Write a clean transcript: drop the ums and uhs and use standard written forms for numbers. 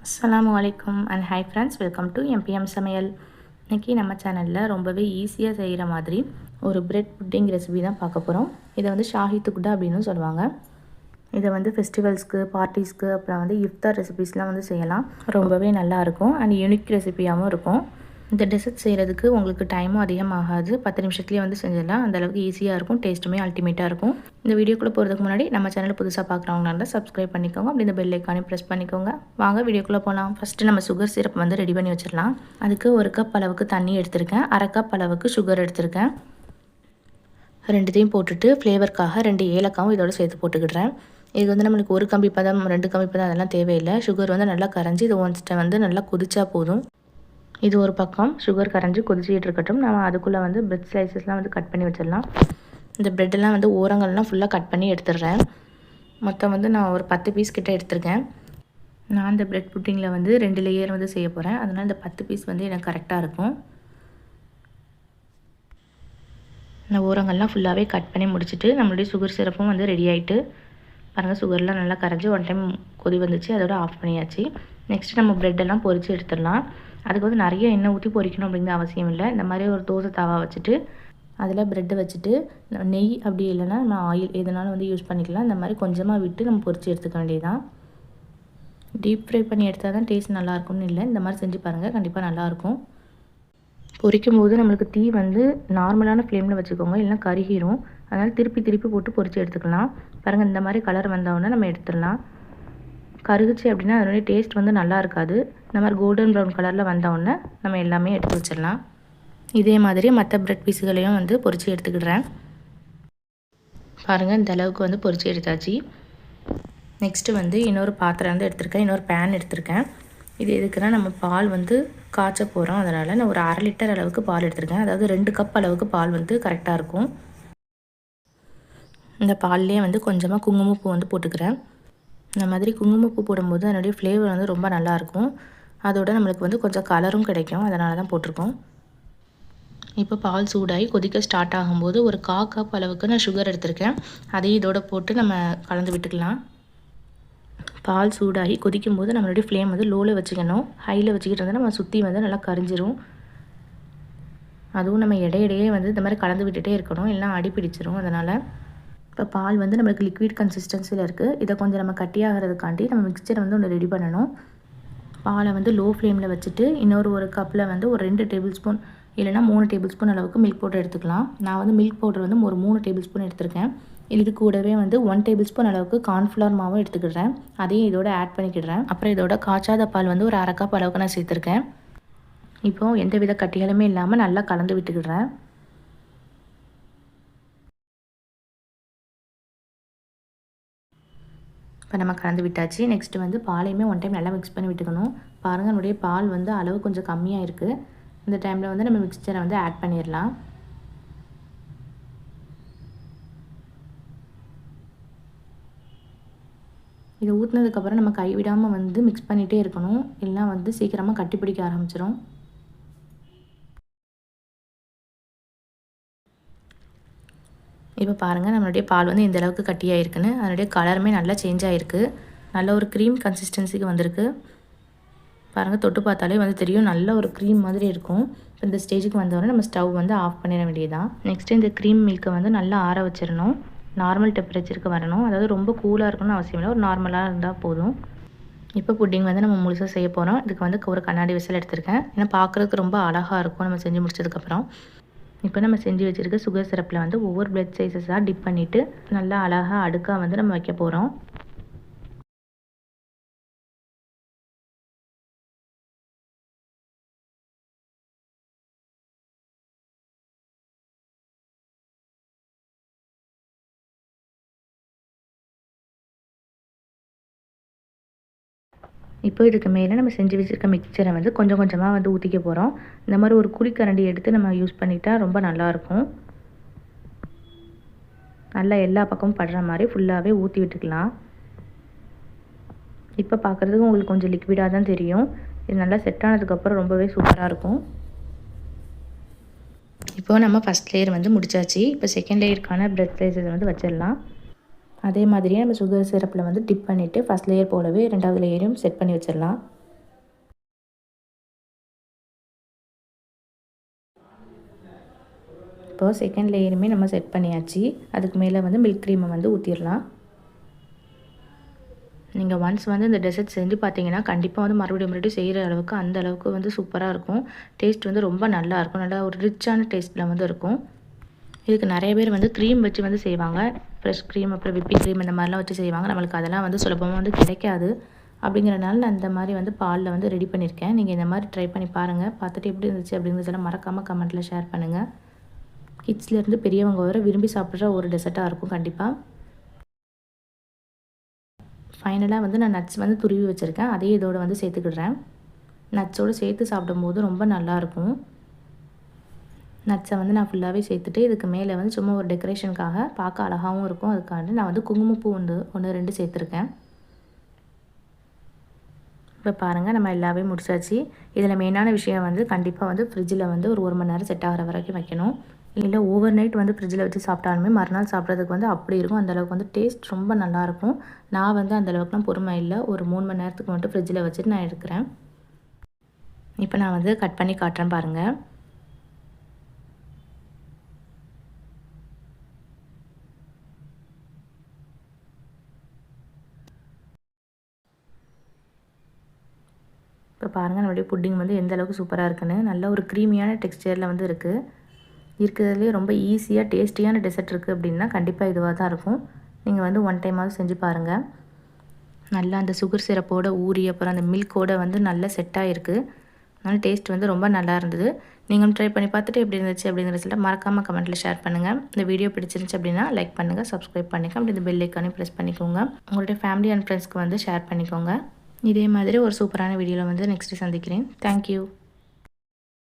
அஸ்ஸலாமு அலைக்கும் and hi friends, welcome to MBM சமையல். இன்றைக்கி நம்ம சேனலில் ரொம்பவே ஈஸியாக செய்கிற மாதிரி ஒரு பிரெட் புட்டிங் ரெசிபி தான் பார்க்க போகிறோம். இதை வந்து ஷாஹி துக்குடா அப்படின்னு சொல்லுவாங்க. இதை வந்து ஃபெஸ்டிவல்ஸ்க்கு, பார்ட்டிஸ்க்கு, அப்புறம் வந்து இஃப்தார் ரெசிபீஸ்லாம் வந்து செய்யலாம். ரொம்பவே நல்லாயிருக்கும் அண்ட் யூனிக் ரெசிபியாகவும் இருக்கும். இந்த டெசர்ட் செய்கிறதுக்கு உங்களுக்கு டைமும் அதிகமாகாது. 10 நிமிஷத்துலேயே வந்து செஞ்சிடலாம். அந்தளவுக்கு ஈஸியாக இருக்கும். டேஸ்ட்டுமே அல்டிமேட்டாக இருக்கும். இந்த வீடியோக்குள்ளே போகிறதுக்கு முன்னாடி நம்ம சேனலை புதுசாக பார்க்குறவங்களா இருந்தால் சப்ஸ்கிரைப் பண்ணிக்கோங்க. அப்படி இந்த பெல் ஐக்கானையும் ப்ரெஸ் பண்ணிக்கோங்க. வாங்க வீடியோக்குள்ளே போகலாம். ஃபஸ்ட்டு நம்ம சுகர் சிரப் வந்து ரெடி பண்ணி வச்சிடலாம். அதுக்கு 1 கப் அளவுக்கு தண்ணி எடுத்திருக்கேன். 1/2 கப் அளவுக்கு சுகர் எடுத்திருக்கேன். ரெண்டுத்தையும் போட்டுட்டு ஃப்ளேவருக்காக 2 ஏலக்காவும் இதோட சேர்த்து போட்டுக்கிடுறேன். இது வந்து நம்மளுக்கு 1 கம்பி பதம் 2 கம்பி பதம் அதெல்லாம் தேவையில்லை. சுகர் வந்து நல்லா கரைஞ்சி இது ஒன்ஸ்ட்டை வந்து நல்லா கொதிச்சா போதும். இது ஒரு பக்கம் சுகர் கரைஞ்சி கொதிச்சிட்டு இருக்கட்டும். நம்ம அதுக்குள்ளே வந்து பிரெட் ஸ்லைசஸ்லாம் வந்து கட் பண்ணி வச்சிடலாம். இந்த ப்ரெட்டெல்லாம் வந்து ஓரங்கள்லாம் ஃபுல்லாக கட் பண்ணி எடுத்துடுறேன். மொத்தம் வந்து நான் ஒரு 10 பீஸ் கிட்டே எடுத்துருக்கேன். நான் இந்த பிரெட் புட்டிங்கில் வந்து 2 லேயர் வந்து செய்ய போகிறேன். அதனால் இந்த 10 பீஸ் வந்து எனக்கு கரெக்டாக இருக்கும். இந்த ஓரங்கள்லாம் ஃபுல்லாகவே கட் பண்ணி முடிச்சுட்டு நம்மளுடைய சுகர் சிரப்பும் வந்து ரெடி ஆகிட்டு பாருங்கள். சுகர்லாம் நல்லா கரைஞ்சி 1 டைம் கொதி வந்துச்சு. அதோட ஆஃப் பண்ணியாச்சு. நெக்ஸ்ட்டு நம்ம ப்ரெட்டெல்லாம் பொரித்து எடுத்துடலாம். அதுக்கு வந்து நிறைய எண்ணெய் ஊற்றி பொரிக்கணும் அப்படிங்கிற அவசியம் இல்லை. இந்த மாதிரி ஒரு தோசை தாவா வச்சுட்டு அதில் ப்ரெட்டை வச்சுட்டு நெய் அப்படி இல்லைன்னா நம்ம ஆயில் எதுனாலும் வந்து யூஸ் பண்ணிக்கலாம். இந்த மாதிரி கொஞ்சமாக விட்டு நம்ம பொரித்து எடுத்துக்க வேண்டியதுதான். டீப் ஃப்ரை பண்ணி எடுத்தால் தான் டேஸ்ட் நல்லாயிருக்கும்னு இல்லை. இந்த மாதிரி செஞ்சு பாருங்கள், கண்டிப்பாக நல்லாயிருக்கும். பொரிக்கும் போது நம்மளுக்கு தீ வந்து நார்மலான ஃப்ளேமில் வச்சுக்கோங்க, இல்லைனா கருகிரும். அதனால் திருப்பி திருப்பி போட்டு பொரித்து எடுத்துக்கலாம். பாருங்கள், இந்த மாதிரி கலர் வந்தவுடனே நம்ம எடுத்துடலாம். கருகுச்சு அப்படின்னா அதனுடைய டேஸ்ட் வந்து நல்லா இருக்காது. இந்த மாதிரி கோல்டன் ப்ரௌன் கலரில் வந்தவுடனே நம்ம எல்லாமே எடுத்து வச்சிடலாம். இதே மாதிரி மற்ற ப்ரெட் பீஸுகளையும் வந்து பொரித்து எடுத்துக்கிடுறேன். பாருங்கள், இந்த அளவுக்கு வந்து பொரித்து எடுத்தாச்சு. நெக்ஸ்ட்டு வந்து இன்னொரு பாத்திரம் வந்து எடுத்திருக்கேன். இன்னொரு பேன் எடுத்திருக்கேன். இது எதுக்குன்னா நம்ம பால் வந்து காய்ச்ச போகிறோம். அதனால் நான் ஒரு 1/2 லிட்டர் அளவுக்கு பால் எடுத்திருக்கேன். அதாவது 2 கப் அளவுக்கு பால் வந்து கரெக்டாக இருக்கும். இந்த பால்லேயே வந்து கொஞ்சமாக குங்குமப்பூ வந்து போட்டுக்கிறேன். இந்த மாதிரி குங்குமப்பூ போடும்போது அதனுடைய ஃப்ளேவர் வந்து ரொம்ப நல்லாயிருக்கும். அதோட நம்மளுக்கு வந்து கொஞ்சம் கலரும் கிடைக்கும். அதனால தான் போட்டிருக்கோம். இப்போ பால் சூடாகி கொதிக்க ஸ்டார்ட் ஆகும்போது ஒரு 1/4 கப் அளவுக்கு நான் சுகர் எடுத்திருக்கேன். அதையும் இதோட போட்டு நம்ம கலந்து விட்டுக்கலாம். பால் சூடாகி கொதிக்கும் போது நம்மளுடைய ஃப்ளேம் வந்து லோவில் வச்சுக்கணும். ஹையில் வச்சுக்கிட்டு இருந்தால் நம்ம சுற்றி வந்து நல்லா கரிஞ்சிரும். அதுவும் நம்ம இடையிடையே வந்து இந்த மாதிரி கலந்து விட்டுட்டே இருக்கணும், இல்லைனா அடி பிடிச்சிரும். அதனால் இப்போ பால் வந்து நம்மளுக்கு லிக்விட் கன்சிஸ்டன்சியில் இருக்குது. இதை கொஞ்சம் நம்ம கட்டியாகிறதுக்காண்டி நம்ம மிக்சரை வந்து ஒன்று ரெடி பண்ணணும். பாலை வந்து லோ ஃப்ளேமில் வச்சுட்டு ஒரு கப்பில் வந்து ஒரு 2 டேபிள் ஸ்பூன் இல்லைனா 3 டேபிள் ஸ்பூன் அளவுக்கு மில்க் பவுடர் எடுத்துக்கலாம். நான் வந்து மில்க் பவுடர் வந்து ஒரு 3 டேபிள் ஸ்பூன் எடுத்திருக்கேன். இது கூடவே வந்து 1 டேபிள் ஸ்பூன் அளவுக்கு கார்ன்ஃப்ளவர் மாவும் எடுத்துக்கிடுறேன். அதையும் இதோட ஆட் பண்ணிக்கிடுறேன். அப்புறம் இதோட காய்ச்சாத பால் வந்து ஒரு 1/2 கப் அளவுக்கு நான் சேர்த்துருக்கேன். இப்போது எந்த வித கட்டிகளுமே இல்லாமல் நல்லா கலந்து விட்டுக்கிடுறேன். இப்போ நம்ம கலந்து விட்டாச்சு. நெக்ஸ்ட்டு வந்து பாலையுமே 1 டைம் நல்லா மிக்ஸ் பண்ணி விட்டுக்கணும். பாருங்கள், என்னுடைய பால் வந்து அளவு கொஞ்சம் கம்மியாக இருக்குது. இந்த டைமில் வந்து நம்ம மிக்சரை வந்து ஆட் பண்ணிடலாம். இதை ஊற்றினதுக்கப்புறம் நம்ம கைவிடாமல் வந்து மிக்ஸ் பண்ணிகிட்டே இருக்கணும். இல்லைனா வந்து சீக்கிரமாக கட்டி பிடிக்க ஆரம்பிச்சிடும். இப்போ பாருங்கள், நம்மளுடைய பால் வந்து இந்த அளவுக்கு கட்டியாக இருக்குன்னு. அதனுடைய கலருமே நல்லா சேஞ்ச் ஆகிருக்கு. நல்ல ஒரு க்ரீம் கன்சிஸ்டன்சிக்கு வந்திருக்கு. பாருங்கள், தொட்டு பார்த்தாலே வந்து தெரியும், நல்ல ஒரு க்ரீம் மாதிரி இருக்கும். இந்த ஸ்டேஜுக்கு வந்தோடனே நம்ம ஸ்டவ் வந்து ஆஃப் பண்ணிட வேண்டியதுதான். நெக்ஸ்ட்டு இந்த க்ரீம் மில்க்கை வந்து நல்லா ஆற வச்சிடணும். நார்மல் டெம்பரேச்சருக்கு வரணும். அதாவது ரொம்ப கூலாக இருக்கணும்னு அவசியம் இல்லை, ஒரு நார்மலாக இருந்தால் போதும். இப்போ புட்டிங் வந்து நம்ம முழுசாக செய்ய போகிறோம். இதுக்கு வந்து ஒரு கண்ணாடி விசில் எடுத்திருக்கேன். ஏன்னா பார்க்குறதுக்கு ரொம்ப அழகாக இருக்கும் நம்ம செஞ்சு முடிச்சதுக்கப்புறம். இப்போ நம்ம செஞ்சு வச்சுருக்க சுகர் சிரப்பில் வந்து ஒவ்வொரு பிரெட் சைஸஸாக டிப் பண்ணிவிட்டு நல்லா அழகாக அடுக்காக வந்து நம்ம வைக்க போகிறோம். இப்போ இதுக்கு மேலே நம்ம செஞ்சு வச்சுருக்க மிக்சரை வந்து கொஞ்சம் கொஞ்சமாக வந்து ஊற்றிக்க போகிறோம். இந்த மாதிரி ஒரு குழிக்கரண்டி எடுத்து நம்ம யூஸ் பண்ணிட்டா ரொம்ப நல்லாயிருக்கும். நல்லா எல்லா பக்கமும் படுற மாதிரி ஃபுல்லாகவே ஊற்றி விட்டுக்கலாம். இப்போ பார்க்குறதுக்கு உங்களுக்கு கொஞ்சம் லிக்விடாக தான் தெரியும். இது நல்லா செட் ஆனதுக்கப்புறம் ரொம்பவே சூப்பராக இருக்கும். இப்போது நம்ம ஃபஸ்ட் லேயர் வந்து முடிச்சாச்சு. இப்போ செகண்ட் லேயருக்கான பிரெட் ஸ்லைசஸ் வந்து வச்சிடலாம். அதே மாதிரியே நம்ம சுகர் சிரப்பில் வந்து டிப் பண்ணிவிட்டு ஃபஸ்ட் லேயர் போலவே 2வது லேயரையும் செட் பண்ணி வச்சிடலாம். இப்போ செகண்ட் லேயருமே நம்ம செட் பண்ணியாச்சு. அதுக்கு மேலே வந்து மில்க் க்ரீமை வந்து ஊற்றிடலாம். நீங்கள் ஒன்ஸ் வந்து இந்த டெசர்ட் செஞ்சு பார்த்தீங்கன்னா கண்டிப்பாக வந்து மறுபடியும் செய்கிற அளவுக்கு அந்த அளவுக்கு வந்து சூப்பராக இருக்கும். டேஸ்ட் வந்து ரொம்ப நல்லாயிருக்கும். நல்லா ஒரு ரிச்சான டேஸ்ட்டில் வந்து இருக்கும். இதுக்கு நிறைய பேர் வந்து க்ரீம் வச்சு வந்து செய்வாங்க. ஃப்ரெஷ் க்ரீம் அப்புறம் விப்பிங் க்ரீம் இந்த மாதிரிலாம் வச்சு செய்வாங்க. நம்மளுக்கு அதெல்லாம் வந்து சுலபமாக வந்து கிடைக்காது. அப்படிங்கிறனால நான் இந்த மாதிரி வந்து பாலில் வந்து ரெடி பண்ணியிருக்கேன். நீங்கள் இந்த மாதிரி ட்ரை பண்ணி பாருங்கள். பார்த்துட்டு எப்படி இருந்துச்சு அப்படிங்கிறதெல்லாம் மறக்காமல் கமெண்ட்டில் ஷேர் பண்ணுங்கள். கிட்ஸ்லேருந்து பெரியவங்க வரை விரும்பி சாப்பிட்ற ஒரு டெசர்ட்டாக இருக்கும் கண்டிப்பாக. ஃபைனலாக வந்து நான் நட்ஸ் வந்து துருவி வச்சுருக்கேன். அதையும் இதோடு வந்து சேர்த்துக்கிடுறேன். நட்ஸோடு சேர்த்து சாப்பிடும்போது ரொம்ப நல்லாயிருக்கும். நட்ஸை வந்து நான் ஃபுல்லாகவே சேர்த்துட்டு இதுக்கு மேலே வந்து சும்மா ஒரு டெக்கரேஷனுக்காக பார்க்க அழகாகவும் இருக்கும். அதுக்காண்டி நான் வந்து குங்குமப்பூ ஒன்று 2 சேர்த்துருக்கேன். இப்போ பாருங்கள் நம்ம எல்லாமே முடிச்சாச்சு. இதில் மெயினான விஷயம் வந்து கண்டிப்பாக வந்து ஃப்ரிட்ஜில் வந்து ஒரு 1 மணி நேரம் செட் ஆகிற வரைக்கும் வைக்கணும். இல்லை ஓவர் நைட் வந்து ஃப்ரிட்ஜில் வச்சு சாப்பிட்டாலுமே மறுநாள் சாப்பிட்றதுக்கு வந்து அப்படி இருக்கும். அந்தளவுக்கு வந்து டேஸ்ட் ரொம்ப நல்லாயிருக்கும். நான் வந்து அந்தளவுக்குலாம் பொறுமை இல்லை. ஒரு 3 மணி நேரத்துக்கு மட்டும் ஃப்ரிட்ஜில் வச்சுட்டு நான் எடுக்கிறேன். இப்போ நான் வந்து கட் பண்ணி காட்டுறேன் பாருங்கள். இப்போ பாருங்கள் நம்மளுடைய புட்டிங் வந்து எந்த அளவுக்கு சூப்பராக இருக்குன்னு. நல்ல ஒரு க்ரீமியான டெக்ஸ்சரில் வந்து இருக்குது. இருக்கிறதுலே ரொம்ப ஈஸியாக டேஸ்டியான டெசர்ட் இருக்குது அப்படின்னா கண்டிப்பாக இதுவாக தான் இருக்கும். நீங்கள் வந்து ஒன் டைமாவது செஞ்சு பாருங்கள். நல்லா அந்த சுகர் சிரப்போடு ஊறி அப்புறம் அந்த மில்கோடு வந்து நல்லா செட் ஆகிருக்கு. அதனால் டேஸ்ட் வந்து ரொம்ப நல்லா இருந்தது. நீங்களும் ட்ரை பண்ணி பார்த்துட்டு எப்படி இருந்துச்சு அப்படிங்கிற சொல்லிட்டு மறக்காமல் கமெண்ட்டில் ஷேர் பண்ணுங்கள். இந்த வீடியோ பிடிச்சிருந்துச்சு அப்படின்னா லைக் பண்ணுங்கள், சப்ஸ்கிரைப் பண்ணிக்கோங்க. அப்படி இந்த பெல் ஐக்கானையும் ப்ரெஸ் பண்ணிக்கோங்க. உங்களுடைய ஃபேமிலி அண்ட் ஃப்ரெண்ட்ஸ்க்கு வந்து ஷேர் பண்ணிக்கோங்க. இதே மாதிரி ஒரு சூப்பரான வீடியோவில் வந்து நெக்ஸ்ட்டு சந்திக்கிறேன். தேங்க்யூ.